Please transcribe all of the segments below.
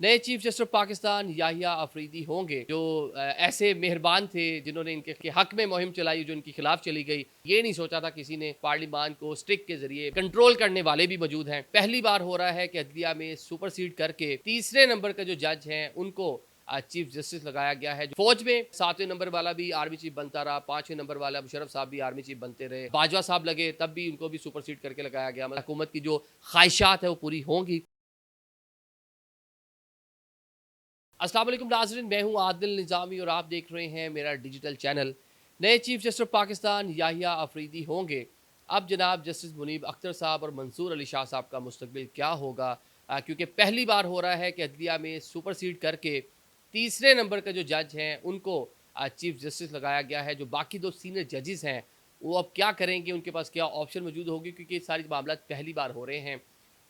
नए chief justice of Pakistan Yahya Afridi होंगे जो ऐसे मेहरबान थे जिन्होंने इनके के हक में मुहिम चलाई जो इनके खिलाफ चली गई। ये नहीं सोचा था किसी ने पार्लियामान को स्टिक के जरिए कंट्रोल करने वाले भी मौजूद हैं। पहली बार हो रहा है कि अदलिया में सुपरसीड करके तीसरे नंबर का जो जज हैं उनको चीफ जस्टिस लगाया गया है। फौज में 7वें नंबर वाला भी आर्मी चीफ बनता रहा, 5वें नंबर वाला मुशर्रफ साहब भी आर्मी चीफ बनते रहे, बाजवा साहब लगे तब भी उनको भी सुपरसीड करके लगाया गया। मतलब हुकूमत की जो ख्वाहिशात है वो पूरी होंगी। अस्सलाम वालेकुम नाज़रीन, मैं हूं आदिल निज़ामी और आप देख रहे हैं मेरा डिजिटल चैनल। नए chief justice of Pakistan Yahya Afridi होंगे। अब जनाब जस्टिस मुनीब अख्तर साहब और मंसूर अली शाह साहब का मुस्तकबिल क्या होगा, क्योंकि पहली बार हो रहा है कि अदलिया में सुपरसीड करके तीसरे नंबर का जो जज हैं उनको चीफ जस्टिस लगाया गया है। जो बाकी दो सीनियर जजेस हैं वो अब क्या करेंगे, उनके पास क्या ऑप्शन मौजूद होगी, क्योंकि ये सारी मामला पहली बार हो रहे हैं।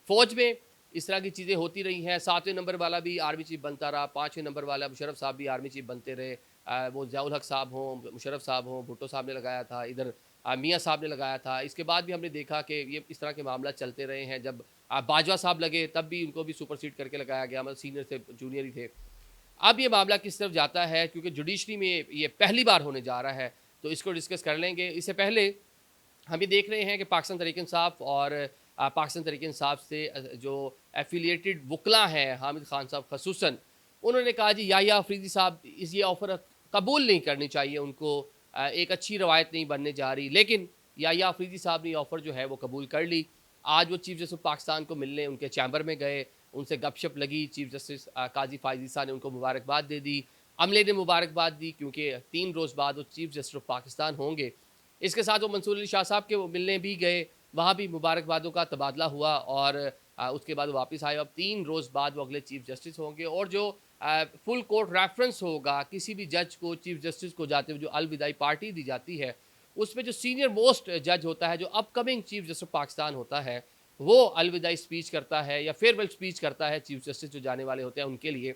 फ़ौज में इस तरह की चीज़ें होती रही हैं। 7वें नंबर वाला भी आर्मी चीफ बनता रहा, 5वें नंबर वाला मुशर्रफ साहब भी आर्मी चीफ बनते रहे। वो ज़ियाउल हक साहब हों, मुशर्रफ साहब हों, भुट्टो साहब ने लगाया था, इधर मियाँ साहब ने लगाया था। इसके बाद भी हमने देखा कि ये इस तरह के मामला चलते रहे हैं। जब बाजवा साहब लगे तब भी उनको भी सुपरसीड करके लगाया गया, मतलब सीनियर से जूनियर ही थे। अब ये मामला किस तरफ जाता है, क्योंकि जुडिशरी में ये पहली बार होने जा रहा है, तो इसको डिस्कस कर लेंगे। इससे पहले हम ये देख रहे हैं कि पाकिस्तान तहरीक इंसाफ और पाकिस्तान तहरीक इंसाफ से जो एफिलिएटेड वकला हैं हामिद खान साहब खसूसन, उन्होंने कहा जी याहिया अफरीदी साहब इस ये ऑफ़र कबूल नहीं करनी चाहिए उनको, एक अच्छी रवायत नहीं बनने जा रही। लेकिन याहिया अफरीदी साहब ने ऑफ़र जो है वो कबूल कर ली। आज वो चीफ जस्टिस पाकिस्तान को मिलने उनके चैम्बर में गए, उनसे गपशप लगी। चीफ जस्टिस काजी फ़ाइज़ ईसा ने उनको मुबारकबाद दे दी, अमले ने मुबारकबाद दी, क्योंकि 3 रोज़ बाद वो चीफ जस्टिस ऑफ पाकिस्तान होंगे। इसके साथ वो मंसूर अली शाह साहब के वो मिलने भी गए, वहाँ भी मुबारकबादों का तबादला हुआ और उसके बाद वो वापस आए। अब 3 रोज़ बाद वो अगले चीफ जस्टिस होंगे और जो फुल कोर्ट रेफरेंस होगा किसी भी जज को, चीफ जस्टिस को जाते हुए जो अलविदाई पार्टी दी जाती है, उसमें जो सीनियर मोस्ट जज होता है, जो अपकमिंग चीफ जस्टिस पाकिस्तान होता है, वो अलविदाई स्पीच करता है या फेयरवेल स्पीच करता है चीफ जस्टिस जो जाने वाले होते हैं उनके लिए।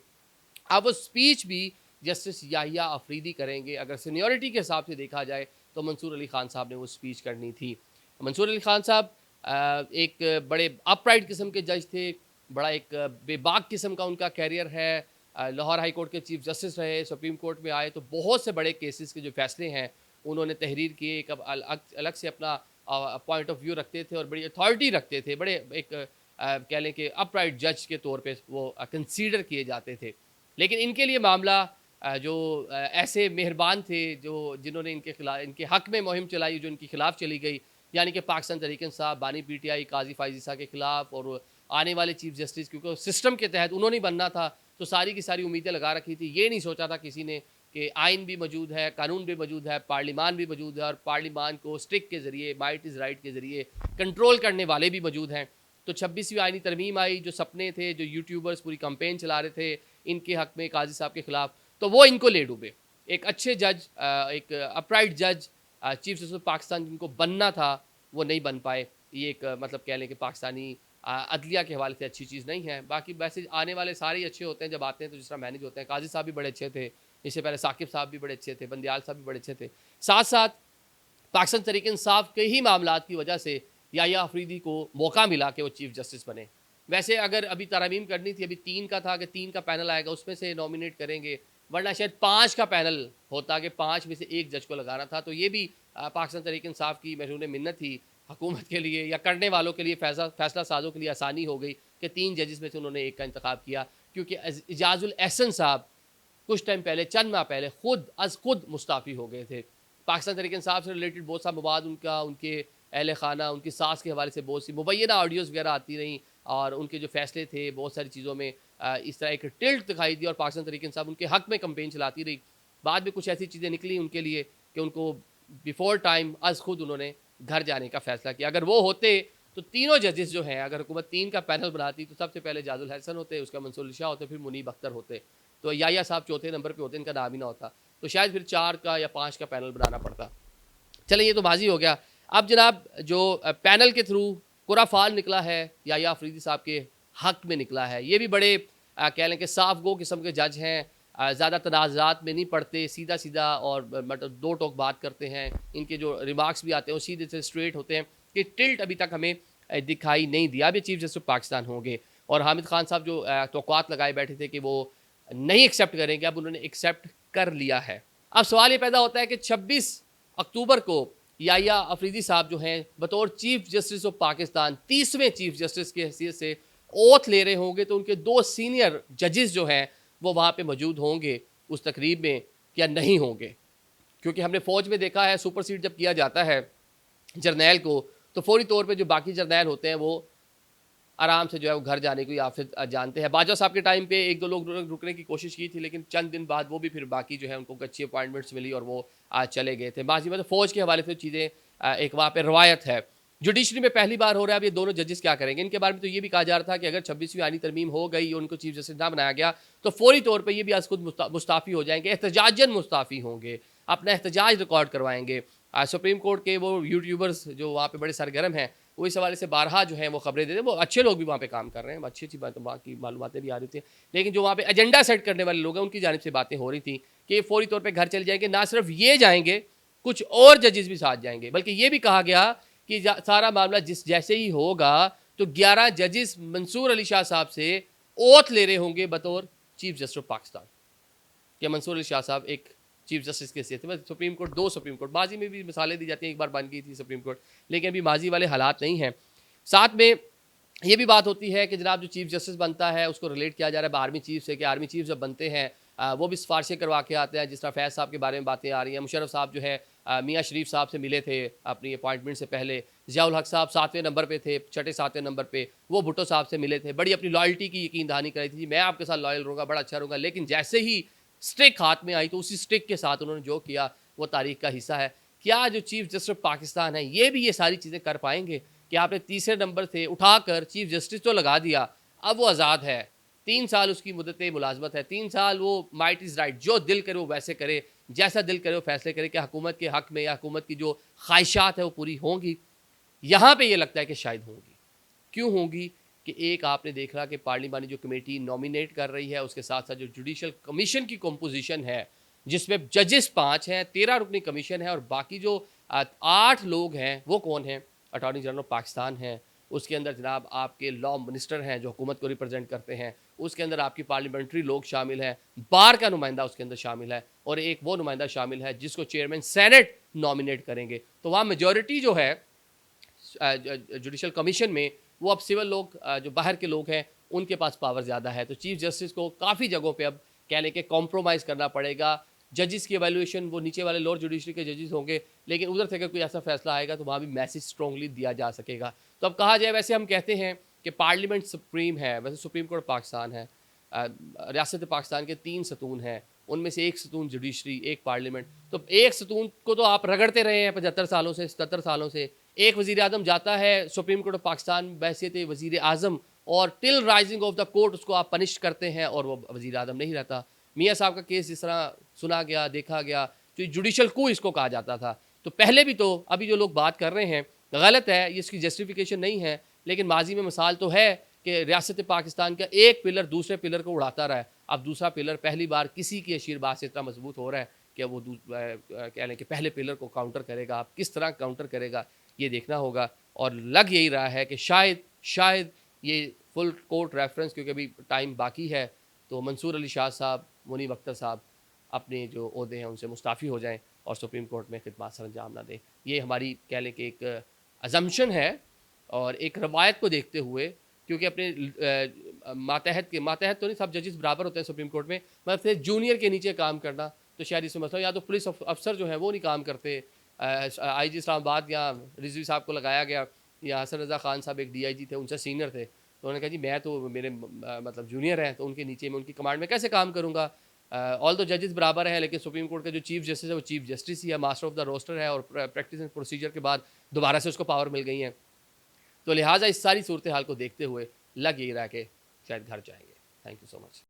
अब वो स्पीच भी जस्टिस याहिया अफरीदी करेंगे। अगर सीनियरिटी के हिसाब से देखा जाए तो मंसूर अली खान साहब ने वो स्पीच करनी थी। मंसूर अली खान साहब एक बड़े अपराइट किस्म के जज थे, बड़ा एक बेबाक किस्म का उनका कैरियर है। लाहौर हाई कोर्ट के चीफ जस्टिस रहे, सुप्रीम कोर्ट में आए तो बहुत से बड़े केसेस के जो फैसले हैं उन्होंने तहरीर किए। एक अलग से अपना पॉइंट ऑफ व्यू रखते थे और बड़ी अथॉरिटी रखते थे, बड़े एक कह लें कि अपराइट जज के तौर पे वो कंसीडर किए जाते थे। लेकिन इनके लिए मामला जो ऐसे मेहरबान थे जो जिन्होंने इनके हक में मुहिम चलाई जो इनके खिलाफ चली गई, यानी कि पाकिस्तान तहरीक इंसाफ, बानी पीटीआई, काजी फ़ाइज़ ईसा के खिलाफ और आने वाले चीफ जस्टिस, क्योंकि सिस्टम के तहत उन्होंने बनना था तो सारी की सारी उम्मीदें लगा रखी थी। ये नहीं सोचा था किसी ने कि आइन भी मौजूद है, कानून भी मौजूद है, पार्लियामान भी मौजूद है और पार्लियामान को स्टिक के ज़रिए, माइट इज़ राइट के ज़रिए कंट्रोल करने वाले भी मौजूद हैं। तो 26वीं आइनी तरमीम आई, जो सपने थे, जो यूट्यूबर्स पूरी कंपेन चला रहे थे इनके हक में काजी साहब के खिलाफ, तो वो इनको ले डूबे। एक अच्छे जज, एक अपराइट जज, चीफ जस्टिस ऑफ पाकिस्तान जिनको बनना था वो नहीं बन पाए। ये एक मतलब कह लें कि पाकिस्तानी अदलिया के हवाले से अच्छी चीज़ नहीं है। बाकी वैसे आने वाले सारे ही अच्छे होते हैं, जब आते हैं तो जिस तरह मैनेज होते हैं। काजी साहब भी बड़े अच्छे थे, इससे पहले साकिब साहब भी बड़े अच्छे थे, बंदियाल साहब भी बड़े अच्छे थे। साथ साथ पाकिस्तान तहरीक इंसाफ के ही मामलात की वजह से याहिया अफरीदी को मौका मिला कि वो चीफ जस्टिस बने। वैसे अगर अभी तरमीम करनी थी, अभी 3 का था कि 3 का पैनल आएगा उसमें से नॉमिनेट करेंगे, वरना शायद 5 का पैनल होता कि 5 में से 1 जज को लगाना था। तो ये भी पाकिस्तान तहरीक इंसाफ की महरूम मिन्नत थी हुकूमत के लिए या करने वालों के लिए, फैसला साजों के लिए आसानी हो गई कि 3 जजेस में से उन्होंने 1 का इंतखाब किया, क्योंकि इजाजुल एहसन साहब कुछ टाइम पहले, चंद माह पहले खुद मुस्ताफ़ी हो गए थे। पाकिस्तान तहरीक इंसाफ से रिलेटेड बहुत सा मवाद उनका, उनके अहल खाना, उनकी सास के हवाले से बहुत सी मुबैना ऑडियोज़ वगैरह आती रहीं और उनके जो फैसले थे बहुत सारी चीज़ों में इस तरह एक टिल्ट दिखाई दी और पाकिस्तान तहरीक इंसाफ उनके हक में कंपेन चलाती रही। बाद में कुछ ऐसी चीज़ें निकली उनके लिए कि उनको बिफोर टाइम खुद उन्होंने घर जाने का फ़ैसला किया। अगर वो होते तो तीनों जजेस जो हैं, अगर हुकूमत 3 का पैनल बनाती तो सबसे पहले जाजुल हसन होते, उसका मंसूर अली शाह होते, फिर मुनीब अख्तर होते, तो याहिया साहब चौथे नंबर पे होते, इनका नाम ही ना होता, तो शायद फिर 4 का या 5 का पैनल बनाना पड़ता। चलिए ये तो माजी हो गया। अब जनाब जो पैनल के थ्रू कुराफाल निकला है याहिया अफरीदी साहब के हक में निकला है, ये भी बड़े कह लें कि साफ गो किस्म के जज हैं। ज़्यादा तनाज़ात में नहीं पड़ते, सीधा सीधा और मतलब दो टोक बात करते हैं। इनके जो रिमार्क्स भी आते हैं वो सीधे से स्ट्रेट होते हैं। कि टिल्ट अभी तक हमें दिखाई नहीं दिया। अब ये चीफ जस्टिस पाकिस्तान होंगे और हामिद खान साहब जो तौक़ुआत लगाए बैठे थे कि वो नहीं एक्सेप्ट करेंगे, अब उन्होंने एक्सेप्ट कर लिया है। अब सवाल ये पैदा होता है कि 26 अक्टूबर को याहिया अफरीदी साहब जो हैं बतौर चीफ जस्टिस ऑफ पाकिस्तान 30वें चीफ जस्टिस की हैसियत से ओथ ले रहे होंगे, तो उनके 2 सीनियर जजेस जो हैं वो वहाँ पे मौजूद होंगे उस तकरीब में या नहीं होंगे? क्योंकि हमने फ़ौज में देखा है सुपरसीड जब किया जाता है जर्नैल को, तो फौरी तौर पे जो बाकी जर्नैल होते हैं वो आराम से जो है वो घर जाने को या फिर जानते हैं। बाजवा साहब के टाइम पे 1-2 लोग रुकने की कोशिश की थी, लेकिन चंद दिन बाद वो भी फिर बाकी जो है उनको अच्छी अपॉइंटमेंट्स मिली और वो चले गए थे। बाकी मतलब फ़ौज के हवाले से चीज़ें एक वहाँ पे रवायत है। जुडिशरी में पहली बार हो रहा है, अब ये दोनों जजेस क्या करेंगे? इनके बारे में तो ये भी कहा जा रहा था कि अगर 26वीं आईनी तरमीम हो गई, उनको चीफ जस्टिस ना बनाया गया, तो फौरी तौर पर ये भी आज खुद मुस्ताफ़ी हो जाएंगे, एहतजाजन मुस्ताफ़ी होंगे, अपना एहतजाज रिकॉर्ड करवाएंगे। सुप्रीम कोर्ट के वो यूट्यूबर्स जो वहाँ पे बड़े सरगर्म हैं, वो इस हवाले से बारहा जो है वो खबरें दे रहे हैं। वो अच्छे लोग भी वहाँ पे काम कर रहे हैं, अच्छी अच्छी बात बाकी मालूमातें भी आ रही थी, लेकिन जो वहाँ पे एजेंडा सेट करने वाले लोग हैं उनकी जानिब से बातें हो रही थी कि फौरी तौर पर घर चले जाएंगे। ना सिर्फ ये जाएंगे, कुछ और जजेस भी साथ जाएंगे, बल्कि ये भी कहा गया कि सारा मामला जिस जैसे ही होगा तो 11 जजेस मंसूर अली शाह साहब से ओथ ले रहे होंगे बतौर चीफ जस्टिस ऑफ पाकिस्तान। कि मंसूर अली शाह साहब एक चीफ जस्टिस की हैसियत है। सुप्रीम कोर्ट 2 सुप्रीम कोर्ट माजी में भी मिसालें दी जाती हैं, एक बार बन गई थी सुप्रीम कोर्ट, लेकिन अभी माजी वाले हालात नहीं हैं। साथ में ये भी बात होती है कि जनाब जो चीफ जस्टिस बनता है उसको रिलेट किया जा रहा है आर्मी चीफ से, कि आर्मी चीफ जब बनते हैं वो भी सिफारिशें करवा के आते हैं। जिस तरह फैज़ साहब के बारे में बातें आ रही हैं, मुशर्रफ साहब जो है मियाँ शरीफ साहब से मिले थे अपनी अपॉइंटमेंट से पहले, ज़ियाउल हक साहब 7वें नंबर पे थे, 6-7वें नंबर पे, वो भुट्टो साहब से मिले थे, बड़ी अपनी लॉयल्टी की यकीन दहानी कराई थी, मैं आपके साथ लॉयल रहूँगा, बड़ा अच्छा रहूँगा। लेकिन जैसे ही स्टिक हाथ में आई तो उसी स्टिक के साथ उन्होंने जो किया वो तारीख का हिस्सा है। क्या जो चीफ जस्टिस पाकिस्तान है ये भी ये सारी चीज़ें कर पाएंगे कि आपने तीसरे नंबर से उठाकर चीफ जस्टिस तो लगा दिया, अब वो आज़ाद है, 3 साल उसकी मुद्दत मुलाजमत है, 3 साल वो माइट इज़ राइट, जो दिल करे वो वैसे करे, जैसा दिल करे वो फैसले करे कि हुकूमत के हक़ में या हुकूमत की जो ख्वाहिशात है वो पूरी होंगी। यहाँ पे ये लगता है कि शायद होंगी। क्यों होंगी? कि एक आपने देखा कि पार्लिमानी जो कमेटी नॉमिनेट कर रही है, उसके साथ साथ जो जुडिशल कमीशन की कंपोजिशन है जिसमें जजेस 5 हैं, 13 रुकनी कमीशन है और बाकी जो 8 लोग हैं वो कौन हैं? अटॉर्नी जनरल ऑफ पाकिस्तान हैं, उसके अंदर जनाब आपके लॉ मिनिस्टर हैं जो हुकूमत को रिप्रेजेंट करते हैं, उसके अंदर आपकी पार्लियामेंट्री लोग शामिल हैं, बार का नुमाइंदा उसके अंदर शामिल है और एक वो नुमाइंदा शामिल है जिसको चेयरमैन सेनेट नॉमिनेट करेंगे। तो वहाँ मेजॉरिटी जो है जुडिशल कमीशन में वो अब सिविल लोग जो बाहर के लोग हैं उनके पास पावर ज़्यादा है। तो चीफ जस्टिस को काफ़ी जगहों पे अब कह लें कि कॉम्प्रोमाइज़ करना पड़ेगा। जजेस की एवेल्यूएशन वो नीचे वाले लोअर जुडिशरी के जजेस होंगे, लेकिन उधर से अगर कोई ऐसा फैसला आएगा तो वहाँ भी मैसेज स्ट्रॉन्गली दिया जा सकेगा। तो अब कहा जाए, वैसे हम कहते हैं कि पार्लियामेंट सुप्रीम है, वैसे सुप्रीम कोर्ट पाकिस्तान है, रियासत पाकिस्तान के 3 सतून हैं, उनमें से एक सतून जुडिशरी, एक पार्लियामेंट। तो एक सतून को तो आप रगड़ते रहे हैं 75 सालों से, 77 सालों से। एक वज़ीर आज़म जाता है सुप्रीम कोर्ट ऑफ पाकिस्तान बहैसियत वज़ीर आज़म और till rising of the court उसको आप पनिश करते हैं और वो वज़ीर आज़म नहीं रहता। मियाँ साहब का केस जिस तरह सुना गया, देखा गया, जो जुडिशल कू इसको कहा जाता था। तो पहले भी तो अभी जो लोग बात कर रहे हैं गलत है, इसकी जस्टिफिकेशन नहीं है, लेकिन माजी में मिसाल तो है कि रियासत पाकिस्तान का एक पिलर दूसरे पिलर को उड़ाता रहा है। अब दूसरा पिलर पहली बार किसी की आशीर्वाद से इतना मजबूत हो रहा है कि वो कह लें कि पहले पिलर को काउंटर करेगा। अब किस तरह काउंटर करेगा ये देखना होगा, और लग यही रहा है कि शायद ये फुल कोर्ट रेफरेंस, क्योंकि अभी टाइम बाकी है, तो मंसूर अली शाह साहब, मुनीब अख्तर साहब अपने जो ओहदे हैं उनसे मुस्ताफ़ी हो जाएं और सुप्रीम कोर्ट में खिदमत सर अंजाम ना दें। ये हमारी कह लें कि एक अजम्पशन है और एक रवायत को देखते हुए, क्योंकि अपने मातहत तो नहीं, सब जजेस बराबर होते हैं सुप्रीम कोर्ट में, मतलब फिर जूनियर के नीचे काम करना, तो शायद इसमें मतलब या तो पुलिस अफसर जो है वो नहीं काम करते। IG इस्लामाबाद या रिजवी साहब को लगाया गया, या हसन रज़ा खान साहब एक DIG थे, उनसे सीनियर थे, तो उन्होंने कहा जी मैं तो मेरे मतलब जूनियर हैं, तो उनके नीचे में उनकी कमांड में कैसे काम करूँगा। ऑल दो जजेस बराबर हैं, लेकिन सुप्रीम कोर्ट का जो चीफ जस्टिस है वो चीफ जस्टिस ही है, मास्टर ऑफ द रोस्टर है, और प्रैक्टिस एंड प्रोसीजर के बाद दोबारा से उसको पावर मिल गई हैं। तो लिहाजा इस सारी सूरत हाल को देखते हुए लग यही रहा कि शायद घर जाएंगे। Thank you so much.